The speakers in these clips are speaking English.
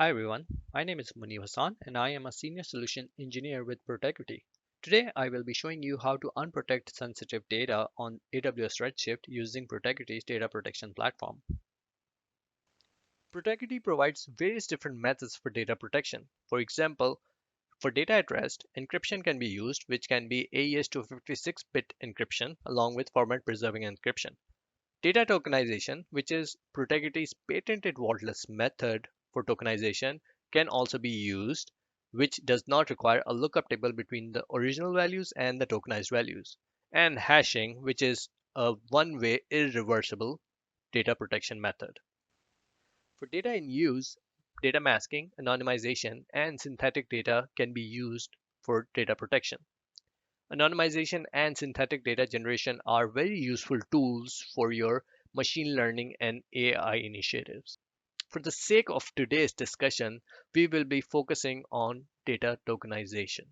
Hi everyone, my name is Muneeb Hasan and I am a senior solution engineer with Protegrity. Today I will be showing you how to unprotect sensitive data on AWS Redshift using Protegrity's data protection platform. Protegrity provides various different methods for data protection. For example, for data at rest, encryption can be used, which can be AES 256-bit encryption along with format preserving encryption. Data tokenization, which is Protegrity's patented vaultless method for tokenization, can also be used, which does not require a lookup table between the original values and the tokenized values. And hashing, which is a one-way irreversible data protection method. For data in use, data masking, anonymization, and synthetic data can be used for data protection. Anonymization and synthetic data generation are very useful tools for your machine learning and AI initiatives. For the sake of today's discussion, we will be focusing on data tokenization.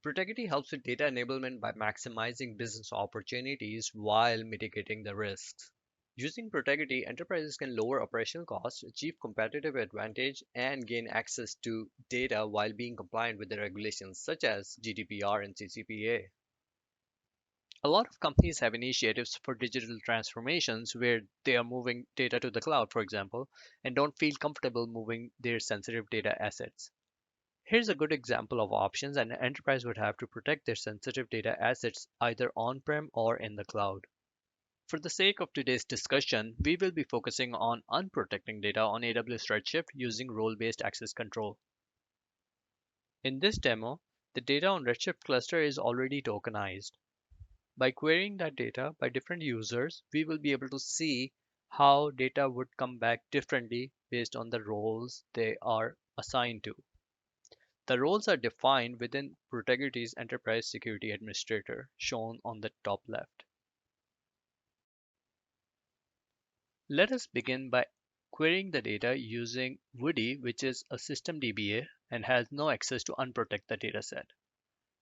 Protegrity helps with data enablement by maximizing business opportunities while mitigating the risks. Using Protegrity, enterprises can lower operational costs, achieve competitive advantage, and gain access to data while being compliant with the regulations such as GDPR and CCPA. A lot of companies have initiatives for digital transformations where they are moving data to the cloud, for example, and don't feel comfortable moving their sensitive data assets. Here's a good example of options an enterprise would have to protect their sensitive data assets either on-prem or in the cloud. For the sake of today's discussion, we will be focusing on unprotecting data on AWS Redshift using role-based access control. In this demo, the data on Redshift cluster is already tokenized. By querying that data by different users, we will be able to see how data would come back differently based on the roles they are assigned to. The roles are defined within Protegrity's Enterprise Security Administrator, shown on the top left. Let us begin by querying the data using Woody, which is a system DBA and has no access to unprotect the dataset.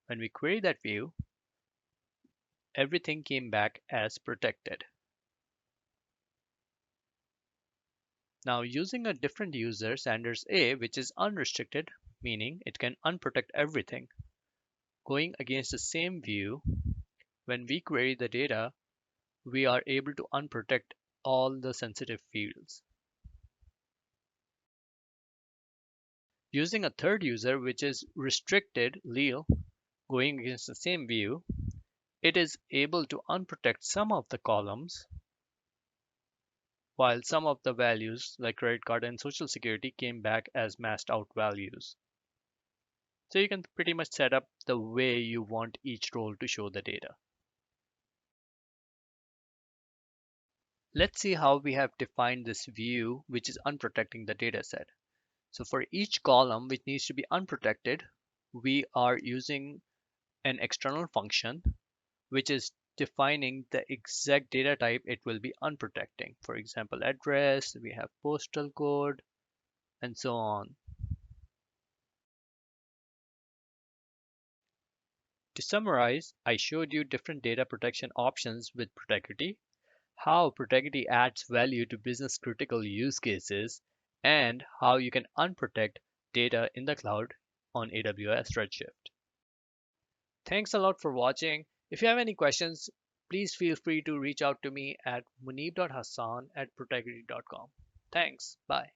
When we query that view, everything came back as protected. Now using a different user, Sanders A, which is unrestricted, meaning it can unprotect everything. Going against the same view, when we query the data, we are able to unprotect all the sensitive fields. Using a third user, which is restricted, Leo, going against the same view, it is able to unprotect some of the columns while some of the values like credit card and social security came back as masked out values. So you can pretty much set up the way you want each role to show the data. Let's see how we have defined this view which is unprotecting the data set. So for each column which needs to be unprotected, we are using an external function which is defining the exact data type it will be unprotecting. For example, address, we have postal code, and so on. To summarize, I showed you different data protection options with Protegrity, how Protegrity adds value to business critical use cases, and how you can unprotect data in the cloud on AWS Redshift. Thanks a lot for watching. If you have any questions, please feel free to reach out to me at muneeb.hasan@protegrity.com. Thanks. Bye.